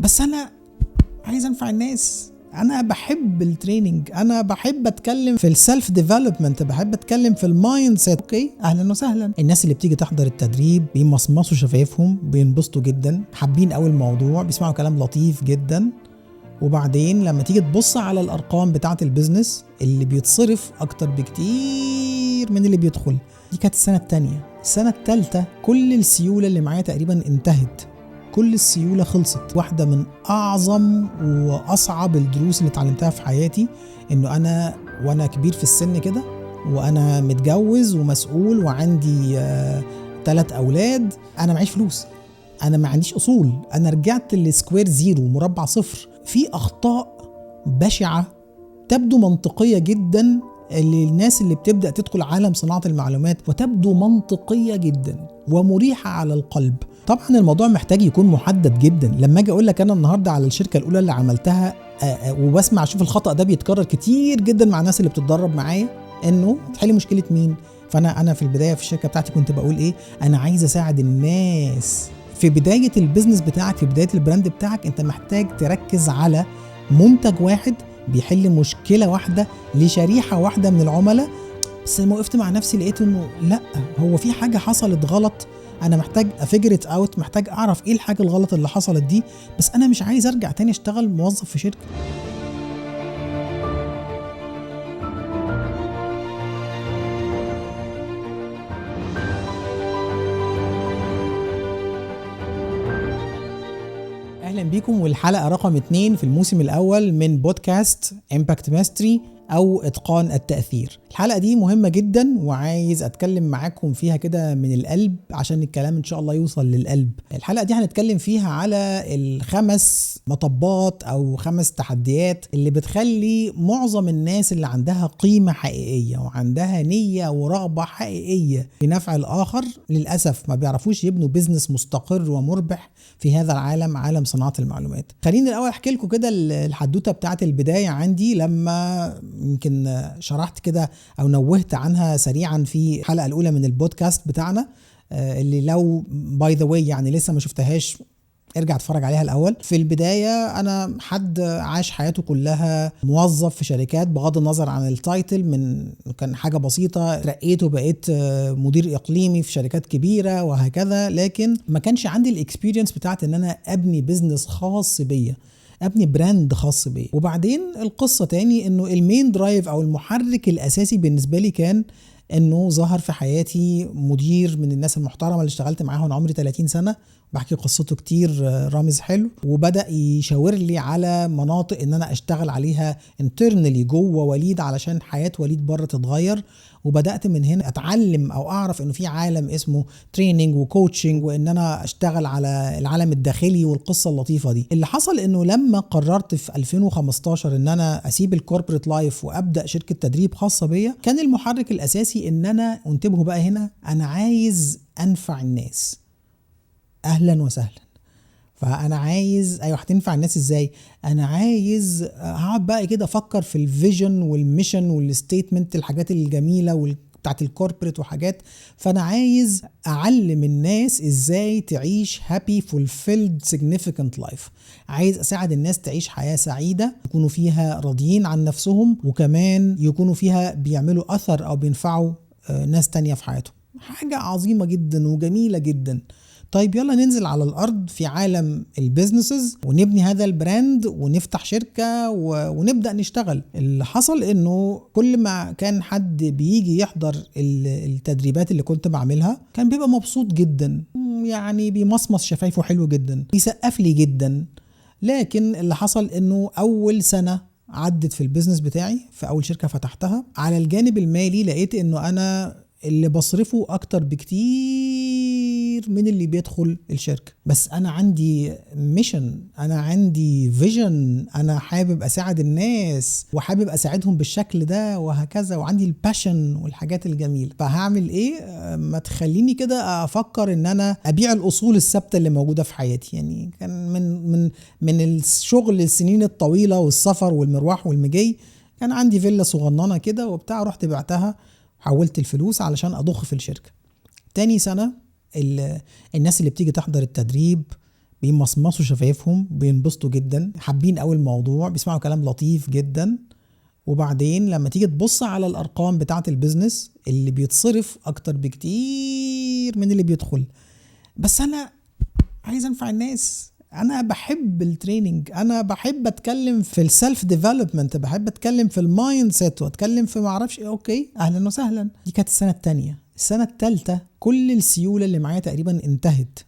بس انا عايز انفع الناس، انا بحب التريننج، انا بحب اتكلم في السيلف ديفلوبمنت، بحب اتكلم في المايند سيت. اوكي، اهلا وسهلا. الناس اللي بتيجي تحضر التدريب بيمصمصوا شفايفهم، بينبسطوا جدا، حابين قوي الموضوع، بيسمعوا كلام لطيف جدا. وبعدين لما تيجي تبص على الارقام بتاعه البيزنس اللي بيتصرف اكتر بكتير من اللي بيدخل. دي كانت السنه الثانيه. السنه الثالثه كل السيوله اللي معايا تقريبا انتهت، كل السيولة خلصت. واحدة من أعظم وأصعب الدروس اللي اتعلمتها في حياتي إنه أنا وأنا كبير في السن كده، وأنا متجوز ومسؤول وعندي 3 أولاد، أنا معيش فلوس، أنا ما عنديش أصول، أنا رجعت للسكوير زيرو، مربع صفر. في أخطاء بشعة تبدو منطقية جدا للناس اللي بتبدأ تدخل عالم صناعة المعلومات، وتبدو منطقية جدا ومريحة على القلب. طبعا الموضوع محتاج يكون محدد جدا. لما اجي اقول لك انا النهارده على الشركه الاولى اللي عملتها وبسمع اشوف الخطأ ده بيتكرر كتير جدا مع الناس اللي بتتدرب معايا، انه تحل مشكله مين؟ فانا في البدايه في الشركه بتاعتي كنت بقول ايه؟ انا عايز اساعد الناس. في بدايه البيزنس بتاعك، في بدايه البراند بتاعك، انت محتاج تركز على منتج واحد بيحل مشكله واحده لشريحه واحده من العملاء. بس لما وقفت مع نفسي لقيت انه لا، هو في حاجه حصلت غلط، انا محتاج افجرت اوت، محتاج اعرف ايه الحاجه الغلط اللي حصلت دي. بس انا مش عايز ارجع تاني اشتغل موظف في شركه. اهلا بيكم، والحلقه رقم 2 في الموسم الاول من بودكاست امباكت ماستري او اتقان التأثير. الحلقة دي مهمة جدا وعايز اتكلم معاكم فيها كده من القلب عشان الكلام ان شاء الله يوصل للقلب. الحلقة دي هنتكلم فيها على 5 مطبات او 5 تحديات اللي بتخلي معظم الناس اللي عندها قيمة حقيقية وعندها نية ورغبة حقيقية في نفع الاخر للأسف ما بيعرفوش يبنوا بيزنس مستقر ومربح في هذا العالم، عالم صناعة المعلومات. خليني الاول احكي لكم كده الحدوتة بتاعت البداية عندي، لما يمكن شرحت كده او نوهت عنها سريعا في الحلقه الاولى من البودكاست بتاعنا، اللي لو باي ذا واي يعني لسه ما شفتهاش ارجع اتفرج عليها الاول. في البدايه انا حد عاش حياته كلها موظف في شركات، بغض النظر عن التايتل، من كان حاجه بسيطه ترقيت وبقيت مدير اقليمي في شركات كبيره وهكذا، لكن ما كانش عندي الاكسبيرينس بتاعت ان انا ابني بيزنس خاص بيا، ابني براند خاص بيه. وبعدين القصة تاني انه المين درايف او المحرك الاساسي بالنسبة لي كان انه ظهر في حياتي مدير من الناس المحترمة اللي اشتغلت معاهم عمري 30 سنة، بحكي قصته كتير، رامز حلو، وبدأ يشاور لي على مناطق ان انا اشتغل عليها internally جوه وليد علشان حياة وليد بره تتغير. وبدأت من هنا اتعلم او اعرف انه في عالم اسمه تريننج وكوتشنج، وان انا اشتغل على العالم الداخلي والقصة اللطيفة دي. اللي حصل انه لما قررت في 2015 ان انا اسيب الكوربريت لايف وابدأ شركة تدريب خاصة بيا، كان المحرك الاساسي ان انا، انتبهوا بقى هنا، انا عايز انفع الناس. اهلا وسهلا. فانا عايز، ايوه، هتنفع الناس ازاي؟ انا عايز هقعد بقى كده افكر في الفيجن والميشن والستيتمنت، الحاجات الجميله بتاعت الكوربريت وحاجات. فانا عايز اعلم الناس ازاي تعيش هابي فولفيلد سيجنيفيكانت لايف. عايز اساعد الناس تعيش حياه سعيده، يكونوا فيها راضيين عن نفسهم، وكمان يكونوا فيها بيعملوا اثر او بينفعوا ناس تانية في حياتهم. حاجه عظيمه جدا وجميله جدا. طيب يلا ننزل على الأرض في عالم البيزنسز ونبني هذا البراند ونفتح شركة ونبدأ نشتغل. اللي حصل إنه كل ما كان حد بيجي يحضر التدريبات اللي كنت بعملها كان بيبقى مبسوط جدا، يعني بيمصمص شفايفه حلو جدا، بيسقف لي جدا. لكن اللي حصل إنه أول سنة عدت في البيزنس بتاعي، في أول شركة فتحتها، على الجانب المالي لقيت إنه أنا اللي بصرفه أكتر بكتير من اللي بيدخل الشركة. بس أنا عندي ميشن، أنا عندي فيجن، أنا حابب أساعد الناس وحابب أساعدهم بالشكل ده وهكذا، وعندي الباشن والحاجات الجميلة. فهعمل إيه؟ ما تخليني كده أفكر إن أنا أبيع الأصول الثابتة اللي موجودة في حياتي. يعني كان من الشغل السنين الطويلة والسفر والمروح والمجي، كان عندي فيلا صغننة كده وبتاع، رحت بعتها، حولت الفلوس علشان أضخ في الشركة. تاني سنة الناس اللي بتيجي تحضر التدريب بيمصمصوا شفايفهم، بينبسطوا جدا، حابين قوي الموضوع، بيسمعوا كلام لطيف جدا. وبعدين لما تيجي تبص على الارقام بتاعه البيزنس، اللي بيتصرف اكتر بكتير من اللي بيدخل. بس انا عايز انفع الناس، انا بحب التريننج، انا بحب اتكلم في السيلف ديفلوبمنت، بحب اتكلم في المايند سيت واتكلم في ما اعرفش ايه. اوكي، اهلا وسهلا. دي كانت السنه الثانيه. السنه الثالثه كل السيوله اللي معايا تقريبا انتهت،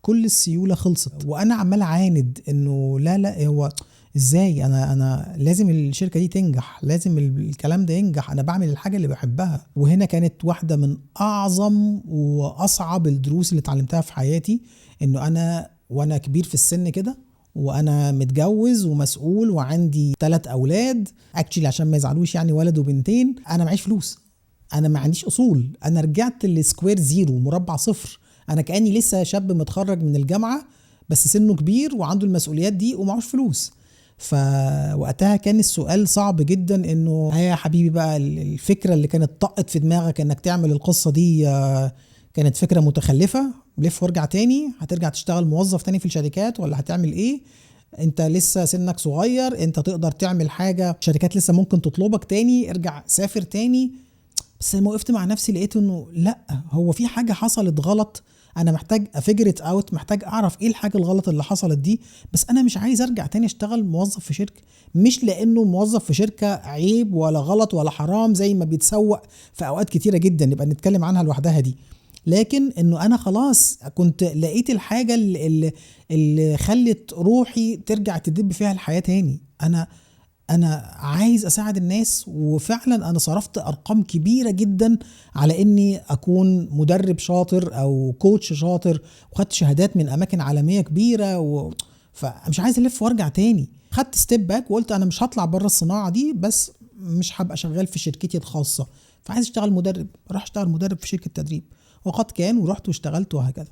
كل السيوله خلصت، وانا عمال اعاند انه لا هو ازاي، انا لازم الشركه دي تنجح، لازم الكلام ده ينجح، انا بعمل الحاجه اللي بحبها. وهنا كانت واحده من اعظم واصعب الدروس اللي اتعلمتها في حياتي، انه انا وانا كبير في السن كده، وانا متجوز ومسؤول وعندي 3 اولاد اكشلي عشان ما يزعلوش، يعني ولد وبنتين، انا معيش فلوس، انا ما عنديش اصول، انا رجعت للسكوير زيرو، مربع صفر. انا كاني لسه شاب متخرج من الجامعه بس سنه كبير وعنده المسؤوليات دي ومعوش فلوس. فوقتها كان السؤال صعب جدا، انه يا حبيبي بقى الفكره اللي كانت طقت في دماغك انك تعمل القصه دي كانت فكره متخلفه، لف وارجع تاني، هترجع تشتغل موظف تاني في الشركات ولا هتعمل ايه؟ انت لسه سنك صغير، انت تقدر تعمل حاجه، شركات لسه ممكن تطلبك تاني، ارجع سافر تاني. بس لما وقفت مع نفسي لقيت انه لا، هو في حاجه حصلت غلط، انا محتاج افجرت اوت، محتاج اعرف ايه الحاجه الغلط اللي حصلت دي. بس انا مش عايز ارجع تاني اشتغل موظف في شركه، مش لانه موظف في شركه عيب ولا غلط ولا حرام زي ما بيتسوق في اوقات كتيره جدا نبقى نتكلم عنها لوحدها دي، لكن انه انا خلاص كنت لقيت الحاجه اللي خلت روحي ترجع تدب فيها الحياه تاني. انا عايز اساعد الناس، وفعلا انا صرفت ارقام كبيره جدا على اني اكون مدرب شاطر او كوتش شاطر، وخدت شهادات من اماكن عالميه كبيره فمش عايز الف وارجع تاني. خدت ستيب باك وقلت انا مش هطلع بره الصناعه دي، بس مش هبقى شغال في شركتي الخاصه، فعايز اشتغل مدرب، راح اشتغل مدرب في شركه تدريب، وقد كان ورحت واشتغلت وهكذا.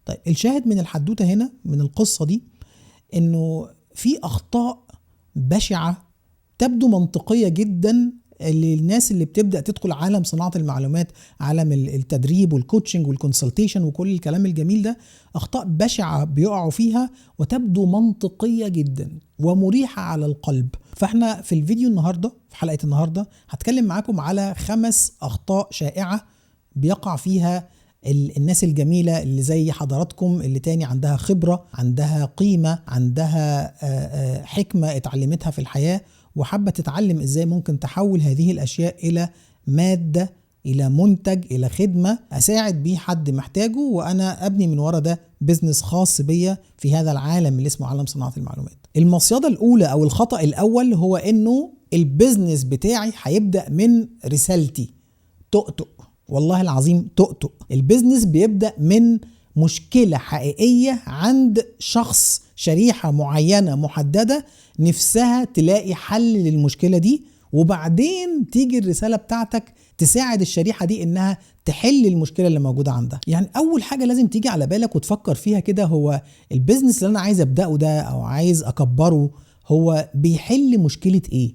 طيب الشاهد من الحدوته هنا من القصه دي انه في اخطاء بشعة تبدو منطقية جدا للناس اللي بتبدأ تدخل عالم صناعة المعلومات، عالم التدريب والكوتشنج والكونسلتيشن وكل الكلام الجميل ده. أخطاء بشعة بيقعوا فيها وتبدو منطقية جدا ومريحة على القلب. فاحنا في الفيديو النهاردة، في حلقة النهاردة، هتكلم معاكم على 5 أخطاء شائعة بيقع فيها الناس الجميلة اللي زي حضراتكم، اللي تاني عندها خبرة، عندها قيمة، عندها حكمة اتعلمتها في الحياة، وحابة تتعلم ازاي ممكن تحول هذه الاشياء الى مادة، الى منتج، الى خدمة اساعد بيه حد محتاجه، وانا ابني من ورا ده بيزنس خاص بيا في هذا العالم اللي اسمه عالم صناعة المعلومات. المصيدة الاولى او الخطأ الاول هو انه البيزنس بتاعي هيبدأ من رسالتي. تؤتؤ، والله العظيم تؤتؤ. البيزنس بيبدأ من مشكلة حقيقية عند شخص، شريحة معينة محددة نفسها تلاقي حل للمشكلة دي، وبعدين تيجي الرسالة بتاعتك تساعد الشريحة دي انها تحل المشكلة اللي موجودة عندها. يعني اول حاجة لازم تيجي على بالك وتفكر فيها كده، هو البيزنس اللي انا عايز ابدأه ده او عايز اكبره هو بيحل مشكلة ايه؟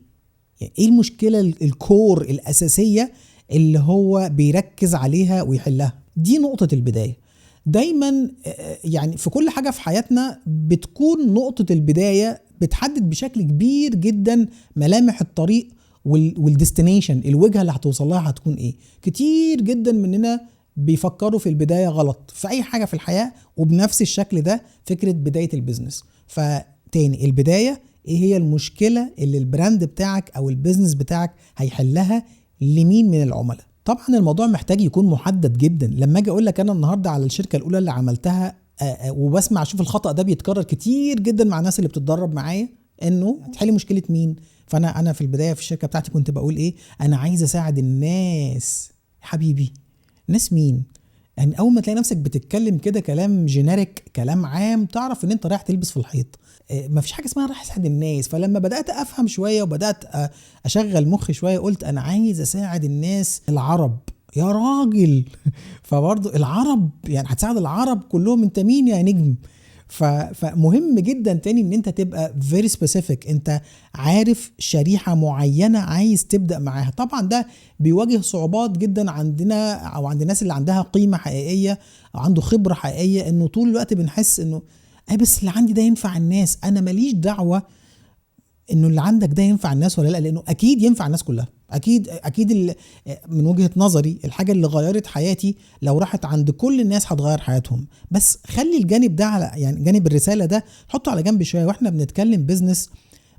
يعني ايه المشكلة الكور الاساسية اللي هو بيركز عليها ويحلها؟ دي نقطة البداية. دايما يعني في كل حاجة في حياتنا بتكون نقطة البداية بتحدد بشكل كبير جدا ملامح الطريق والديستنيشن، الوجهة اللي هتوصل لها هتكون ايه. كتير جدا مننا بيفكروا في البداية غلط في اي حاجة في الحياة، وبنفس الشكل ده فكرة بداية البيزنس. فتاني، البداية ايه هي المشكلة اللي البراند بتاعك او البيزنس بتاعك هيحلها لمين من العملاء؟ طبعا الموضوع محتاج يكون محدد جدا. لما اجي اقول لك انا النهارده على الشركه الاولى اللي عملتها، وبسمع اشوف الخطأ ده بيتكرر كتير جدا مع الناس اللي بتتدرب معايا، انه هتحل مشكله مين؟ فانا في البدايه في الشركه بتاعتي كنت بقول ايه؟ انا عايز اساعد الناس. حبيبي، ناس مين؟ يعني اول ما تلاقي نفسك بتتكلم كده كلام جينيريك، كلام عام، تعرف ان انت رايح تلبس في الحيط. مفيش حاجه اسمها رايح اساعد الناس. فلما بدات افهم شويه وبدات اشغل مخي شويه، قلت انا عايز اساعد الناس العرب. يا راجل فبرضه العرب، يعني هتساعد العرب كلهم؟ انت مين يا نجم؟ فمهم جدا تاني ان انت تبقى very specific، انت عارف شريحة معينة عايز تبدأ معاها. طبعا ده بيواجه صعوبات جدا عندنا او عند الناس اللي عندها قيمة حقيقية او عنده خبرة حقيقية، انه طول الوقت بنحس انه بس اللي عندي ده ينفع الناس. انا ماليش دعوة انه اللي عندك ده ينفع الناس ولا لا، لانه اكيد ينفع الناس كلها. اكيد من وجهة نظري الحاجة اللي غيرت حياتي لو راحت عند كل الناس هتغير حياتهم. بس خلي الجانب ده على، يعني جانب الرسالة ده حطه على جنب شوية. واحنا بنتكلم بيزنس،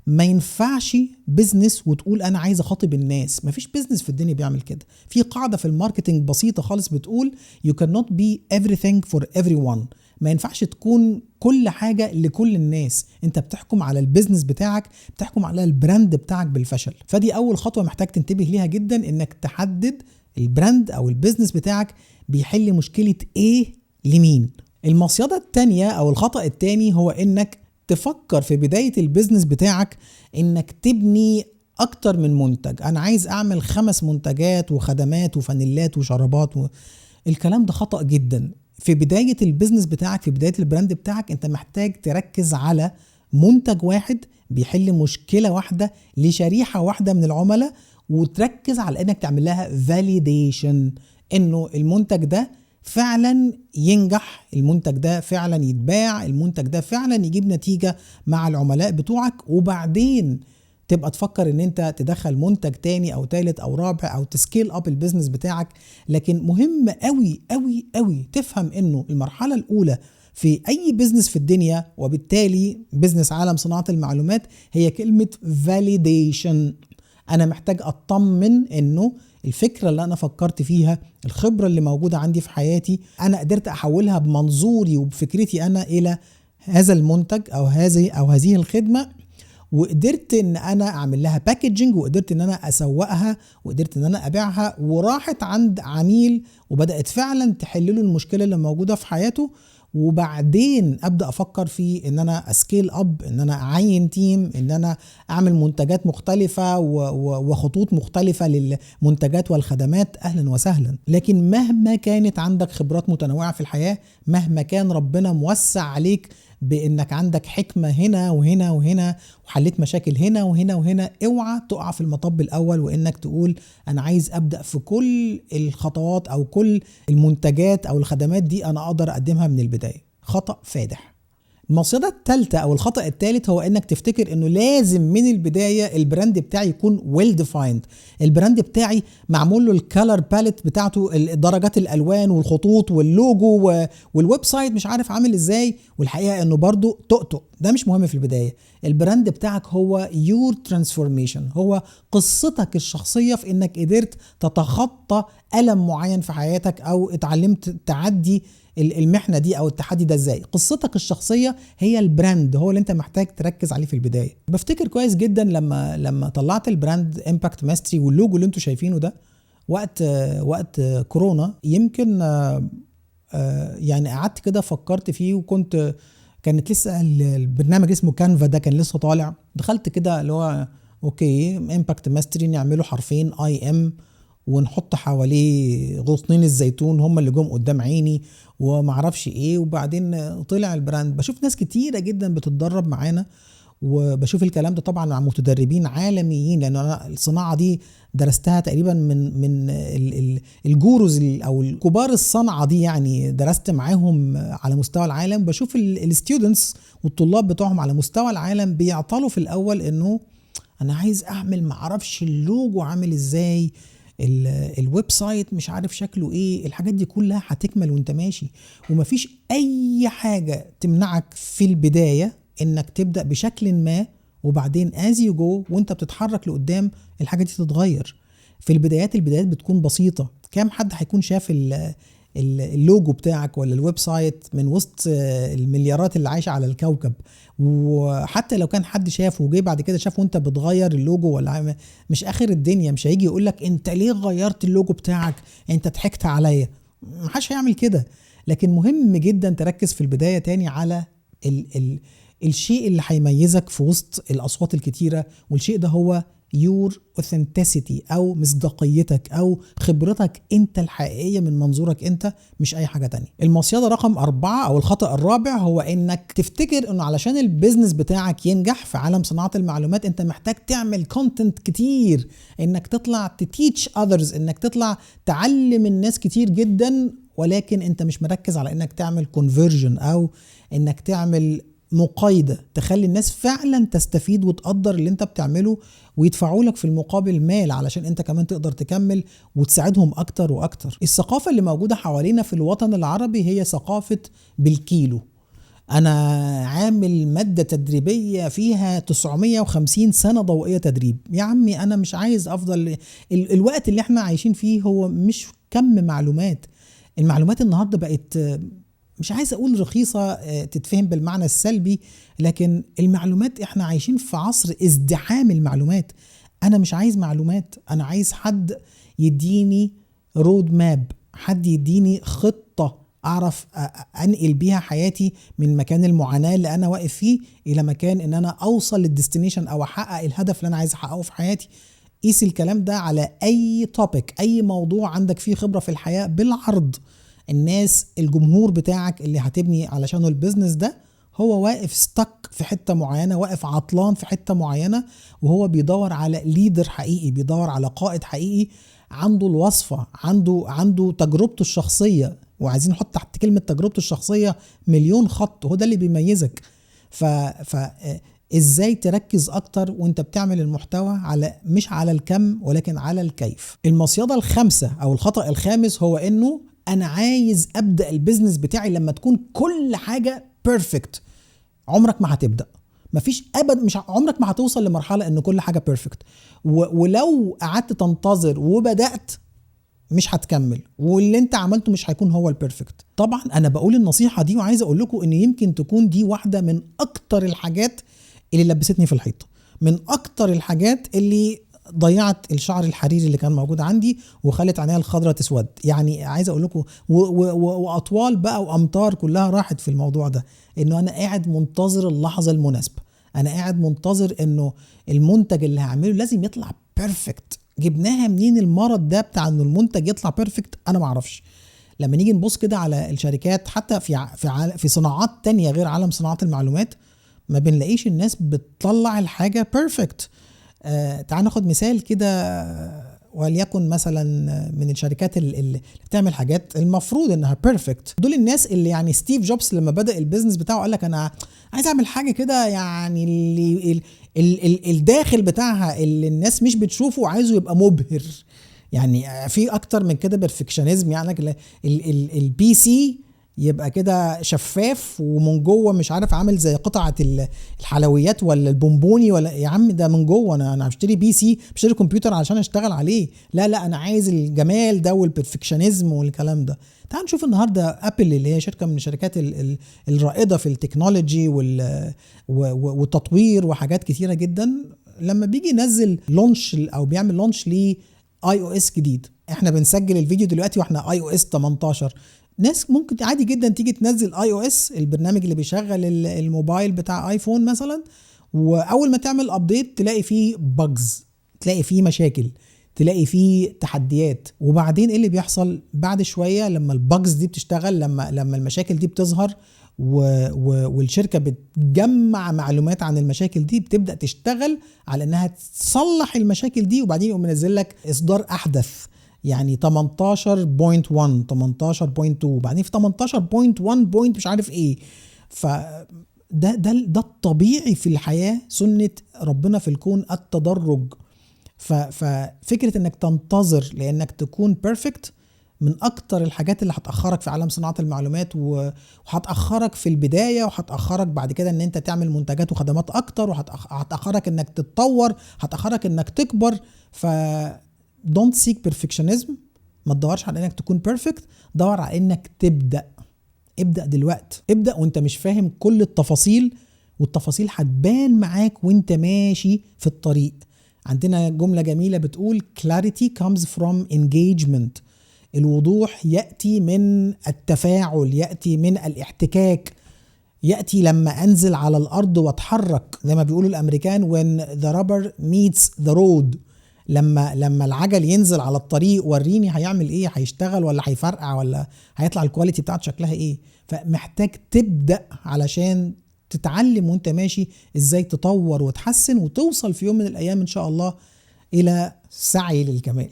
ما ينفعش بيزنس وتقول انا عايز اخاطب الناس. مفيش بيزنس في الدنيا بيعمل كده. في قاعدة في الماركتينج بسيطة خالص بتقول you cannot be everything for everyone. ما ينفعش تكون كل حاجة لكل الناس. انت بتحكم على البيزنس بتاعك، بتحكم على البراند بتاعك بالفشل. فدي اول خطوة محتاج تنتبه ليها جدا، انك تحدد البراند او البيزنس بتاعك بيحل مشكلة ايه لمين. المصيدة التانية او الخطأ التاني هو انك تفكر في بداية البيزنس بتاعك انك تبني اكتر من منتج. انا عايز اعمل 5 منتجات وخدمات وفانيلات وشرابات الكلام ده خطأ جدا. في بداية البيزنس بتاعك، في بداية البراند بتاعك، انت محتاج تركز على منتج واحد بيحل مشكلة واحدة لشريحة واحدة من العملاء، وتركز على انك تعمل لها فاليديشن، انه المنتج ده فعلا ينجح، المنتج ده فعلا يتباع، المنتج ده فعلا يجيب نتيجة مع العملاء بتوعك. وبعدين تبقى تفكر ان انت تدخل منتج تاني او تالت او رابع او تسكيل اب البيزنس بتاعك. لكن مهم قوي قوي قوي تفهم انه المرحلة الاولى في اي بيزنس في الدنيا، وبالتالي بيزنس عالم صناعة المعلومات، هي كلمة validation. انا محتاج اطمن انه الفكرة اللي انا فكرت فيها، الخبرة اللي موجودة عندي في حياتي، انا قدرت احولها بمنظوري وبفكرتي انا الى هذا المنتج او هذه الخدمة، وقدرت ان انا اعمل لها باكيجنج، وقدرت ان انا اسوقها، وقدرت ان انا ابيعها، وراحت عند عميل وبدأت فعلا تحلله المشكلة اللي موجودة في حياته. وبعدين ابدا افكر في ان انا اسكيل اب، ان انا اعين تيم، ان انا اعمل منتجات مختلفه وخطوط مختلفه للمنتجات والخدمات. اهلا وسهلا. لكن مهما كانت عندك خبرات متنوعه في الحياه، مهما كان ربنا موسع عليك بانك عندك حكمه هنا وهنا وهنا، وحليت مشاكل هنا وهنا وهنا، اوعى تقع في المطب الاول وانك تقول انا عايز ابدا في كل الخطوات او كل المنتجات او الخدمات دي انا اقدر اقدمها من البدايه. خطأ فادح. المصيدة الثالثة او الخطأ الثالث هو انك تفتكر انه لازم من البداية البراند بتاعي يكون ويل ديفايند. البراند بتاعي معمول له الكالر باليت بتاعته، درجات الالوان والخطوط واللوجو والويب سايت مش عارف عامل ازاي، والحقيقة انه برضو تؤتؤ. ده مش مهم في البداية. البراند بتاعك هو يور ترانسفورميشن، هو قصتك الشخصية في انك قدرت تتخطى ألم معين في حياتك او اتعلمت تعدي المحنة دي او التحدي ده ازاي. قصتك الشخصية هي البراند، هو اللي انت محتاج تركز عليه في البداية. بفتكر كويس جدا لما طلعت البراند امباكت ماستري واللوجو اللي انتوا شايفينه ده وقت كورونا. يمكن يعني قعدت كده فكرت فيه، كانت لسه البرنامج اسمه كانفا ده كان لسه طالع. دخلت كده اللي هو اوكي امباكت ماستري، نعمله حرفين اي ام ونحط حواليه غصنين الزيتون هم اللي جم قدام عيني ومعرفش ايه. وبعدين طلع البراند. بشوف ناس كتيرة جدا بتتدرب معانا، وبشوف الكلام ده طبعا مع متدربين عالميين، لان انا الصناعة دي درستها تقريبا من الجوروز او الكبار الصنعة دي، يعني درست معاهم على مستوى العالم. بشوف الستودنتس والطلاب بتوعهم على مستوى العالم بيعطلوا في الاول انه انا عايز اعمل معرفش اللوجو عامل ازاي، الويب سايت مش عارف شكله ايه. الحاجات دي كلها هتكمل وانت ماشي، ومفيش اي حاجة تمنعك في البداية انك تبدأ بشكل ما، وبعدين as you go وانت بتتحرك لقدام الحاجة دي تتغير. في البدايات بتكون بسيطة. كام حد هيكون شاف اللوجو بتاعك ولا الويب سايت من وسط المليارات اللي عايشة على الكوكب؟ وحتى لو كان حد شافه وجي بعد كده شافه وانت بتغير اللوجو ولا مش اخر الدنيا، مش هيجي يقولك انت ليه غيرت اللوجو بتاعك، انت ضحكت عليا. محدش هيعمل كده. لكن مهم جدا تركز في البداية تاني على الشيء اللي هيميزك في وسط الأصوات الكتيرة، والشيء ده هو your authenticity أو مصداقيتك أو خبرتك أنت الحقيقية من منظورك أنت، مش أي حاجة تانية. المصيدة رقم 4 أو الخطأ الرابع هو إنك تفتكر إنه علشان البيزنس بتاعك ينجح في عالم صناعة المعلومات أنت محتاج تعمل كونتنت كتير، إنك تطلع تتيتش others، إنك تطلع تعلم الناس كتير جدا ولكن انت مش مركز على انك تعمل كونفرجن او انك تعمل مقايضة تخلي الناس فعلا تستفيد وتقدر اللي انت بتعمله ويدفعوا لك في المقابل مال علشان انت كمان تقدر تكمل وتساعدهم اكتر واكتر. الثقافة اللي موجودة حوالينا في الوطن العربي هي ثقافة بالكيلو. انا عامل مادة تدريبية فيها 950 سنة ضوئية تدريب. يا عمي انا مش عايز افضل الوقت اللي احنا عايشين فيه هو مش كم معلومات. المعلومات النهاردة بقت مش عايز اقول رخيصة تتفهم بالمعنى السلبي، لكن المعلومات احنا عايشين في عصر ازدحام المعلومات. انا مش عايز معلومات، انا عايز حد يديني رود ماب، حد يديني خطة اعرف انقل بيها حياتي من مكان المعاناة اللي انا واقف فيه الى مكان ان انا اوصل للديستنيشن او احقق الهدف اللي انا عايز احققه في حياتي. قيس الكلام ده على اي توبيك، اي موضوع عندك فيه خبرة في الحياة بالعرض. الناس الجمهور بتاعك اللي هتبني علشانه البيزنس ده هو واقف ستك في حتة معينة، واقف عطلان في حتة معينة، وهو بيدور على ليدر حقيقي، بيدور على قائد حقيقي عنده الوصفة، عنده تجربته الشخصية. وعايزين نحط تحت كلمة تجربته الشخصية مليون خط، هو ده اللي بيميزك. ازاي تركز اكتر وانت بتعمل المحتوى على مش على الكم ولكن على الكيف. المصيدة الخامسة او الخطأ الخامس هو انه انا عايز ابدأ البيزنس بتاعي لما تكون كل حاجة بيرفكت. عمرك ما هتبدأ، مفيش ابدا، مش عمرك ما هتوصل لمرحلة ان كل حاجة بيرفكت. ولو قعدت تنتظر وبدأت مش هتكمل، واللي انت عملته مش هيكون هو البيرفكت. طبعا انا بقول النصيحة دي وعايز اقول لكم ان يمكن تكون دي واحدة من اكتر الحاجات اللي لبستني في الحيطة، من اكتر الحاجات اللي ضيعت الشعر الحريري اللي كان موجود عندي وخلت عينيها الخضراء تسود. يعني عايز اقول لكم واطوال بقى وامطار كلها راحت في الموضوع ده، انه انا قاعد منتظر اللحظة المناسبة، انا قاعد منتظر انه المنتج اللي هعمله لازم يطلع بيرفكت. جبناها منين المرض ده بتاع انه المنتج يطلع بيرفكت؟ انا ما اعرفش. لما نيجي نبص كده على الشركات حتى في صناعات تانية غير عالم صناعات المعلومات، ما بنلاقيش الناس بتطلع الحاجة بيرفكت. تعال ناخد مثال كده، وليكن مثلا من الشركات اللي بتعمل حاجات المفروض انها بيرفكت، دول الناس اللي يعني ستيف جوبز لما بدأ البيزنس بتاعه قال لك انا عايز اعمل حاجة كده يعني اللي الداخل بتاعها اللي الناس مش بتشوفه وعايزه يبقى مبهر. يعني في اكتر من كده بيرفكشنزم، يعني البي سي يبقى كده شفاف ومن جوه مش عارف عامل زي قطعة الحلويات ولا البونبوني، ولا يا عم ده من جوه انا هشتري بي سي، بشتري كمبيوتر عشان اشتغل عليه. لا انا عايز الجمال ده والبرفكشنزم والكلام ده. تعال نشوف النهارده ابل اللي هي شركة من الشركات الرائدة في التكنولوجي والتطوير وحاجات كتيرة جدا، لما بيجي ينزل لونش او بيعمل لونش ل iOS جديد. احنا بنسجل الفيديو دلوقتي واحنا iOS 18. ناس ممكن عادي جدا تيجي تنزل iOS البرنامج اللي بيشغل الموبايل بتاع ايفون مثلا، واول ما تعمل ابديت تلاقي فيه بجز، تلاقي فيه مشاكل، تلاقي فيه تحديات. وبعدين ايه اللي بيحصل بعد شوية لما البجز دي بتشتغل، لما المشاكل دي بتظهر والشركة بتجمع معلومات عن المشاكل دي، بتبدأ تشتغل على انها تصلح المشاكل دي، وبعدين يقوم منزل لك اصدار احدث، يعني 18.1 18.2 بعدين في 18.1 مش عارف ايه. ده الطبيعي في الحياة، سنة ربنا في الكون التدرج. ففكرة انك تنتظر لانك تكون بيرفكت من اكتر الحاجات اللي هتأخرك في عالم صناعة المعلومات، وهتأخرك في البداية، وهتأخرك بعد كده ان انت تعمل منتجات وخدمات اكتر، وهتأخرك انك تتطور، هتأخرك انك تكبر. don't seek perfectionism، ما تدورش على انك تكون perfect، دور على انك ابدأ دلوقتي، ابدأ وانت مش فاهم كل التفاصيل، والتفاصيل هتبان معاك وانت ماشي في الطريق. عندنا جملة جميلة بتقول clarity comes from engagement. الوضوح يأتي من التفاعل، يأتي من الاحتكاك، يأتي لما أنزل على الأرض واتحرك زي ما بيقولوا الأمريكان when the rubber meets the road. لما العجل ينزل على الطريق وريني هيعمل ايه، هيشتغل ولا هيفرقع ولا هيطلع الكواليتي بتاعته شكلها ايه. فمحتاج تبدأ علشان تتعلم وانت ماشي ازاي تطور وتحسن وتوصل في يوم من الأيام إن شاء الله إلى سعي للكمال.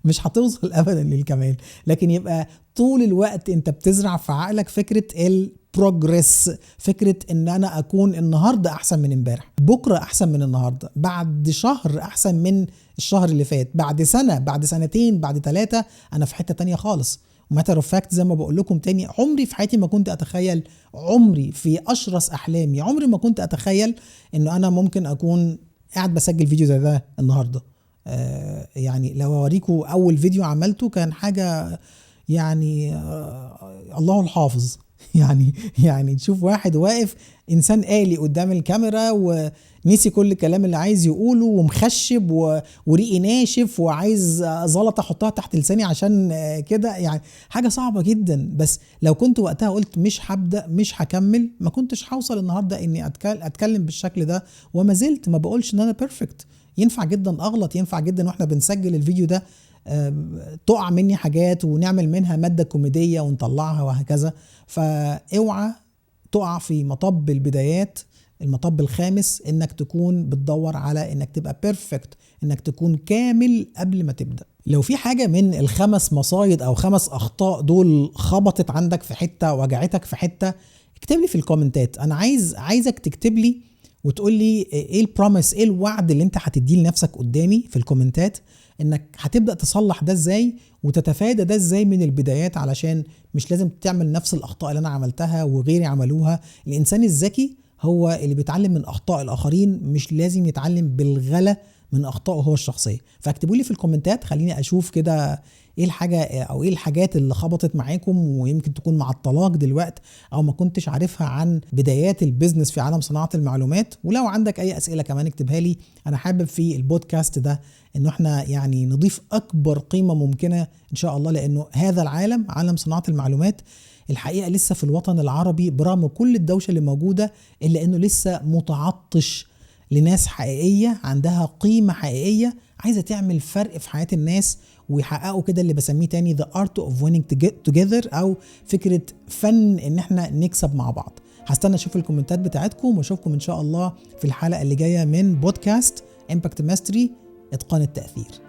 مش هتوصل ابدا للكمال. لكن يبقى طول الوقت انت بتزرع في عقلك فكرة البروجريس، فكرة ان انا اكون النهاردة احسن من امبارح، بكرة احسن من النهاردة، بعد شهر احسن من الشهر اللي فات، بعد سنة، بعد سنتين، بعد 3 انا في حتة تانية خالص. وماتر اوف فاكت زي ما بقول لكم تاني، عمري في حياتي ما كنت اتخيل، عمري في اشرس احلامي عمري ما كنت اتخيل انه انا ممكن اكون قاعد بسجل فيديو زي ده النهارده. يعني لو اوريكم اول فيديو عملته كان حاجه يعني الله الحافظ. يعني تشوف واحد واقف انسان آلي قدام الكاميرا ونسي كل الكلام اللي عايز يقوله ومخشب وريقي ناشف وعايز زلطه احطها تحت لساني عشان كده، يعني حاجه صعبه جدا. بس لو كنت وقتها قلت مش هبدا مش هكمل، ما كنتش هوصل النهارده اني اتكلم بالشكل ده. وما زلت ما بقولش ان انا بيرفكت، ينفع جدا اغلط، ينفع جدا واحنا بنسجل الفيديو ده تقع مني حاجات ونعمل منها مادة كوميدية ونطلعها وهكذا. فاوعى تقع في مطب البدايات، المطب الخامس، انك تكون بتدور على انك تبقى بيرفكت، انك تكون كامل قبل ما تبدأ. لو في حاجة من الخمس مصايد او 5 اخطاء دول خبطت عندك في حتة، وجعتك في حتة، اكتب لي في الكومنتات. انا عايزك تكتب لي وتقول لي ايه البروميس، ايه الوعد اللي انت هتديه لنفسك قدامي في الكومنتات، انك هتبدأ تصلح ده ازاي وتتفادى ده ازاي من البدايات، علشان مش لازم تعمل نفس الاخطاء اللي انا عملتها وغيري عملوها. الانسان الذكي هو اللي بيتعلم من اخطاء الاخرين، مش لازم يتعلم بالغلا من اخطائه هو الشخصيه. فاكتبوا لي في الكومنتات، خليني اشوف كده ايه الحاجه او ايه الحاجات اللي خبطت معاكم ويمكن تكون مع الطلاق دلوقت او ما كنتش عارفها عن بدايات البيزنس في عالم صناعه المعلومات. ولو عندك اي اسئله كمان اكتبها لي. انا حابب في البودكاست ده انه احنا يعني نضيف اكبر قيمه ممكنه ان شاء الله، لانه هذا العالم، عالم صناعه المعلومات، الحقيقه لسه في الوطن العربي برغم كل الدوشه اللي موجوده، الا انه لسه متعطش لناس حقيقيه عندها قيمه حقيقيه، عايزه تعمل فرق في حياه الناس ويحققوا كده اللي بسميه تاني the art of winning together، او فكره فن ان احنا نكسب مع بعض. هستنى اشوف الكومنتات بتاعتكم واشوفكم ان شاء الله في الحلقه اللي جايه من بودكاست امباكت ماستري، اتقان التاثير.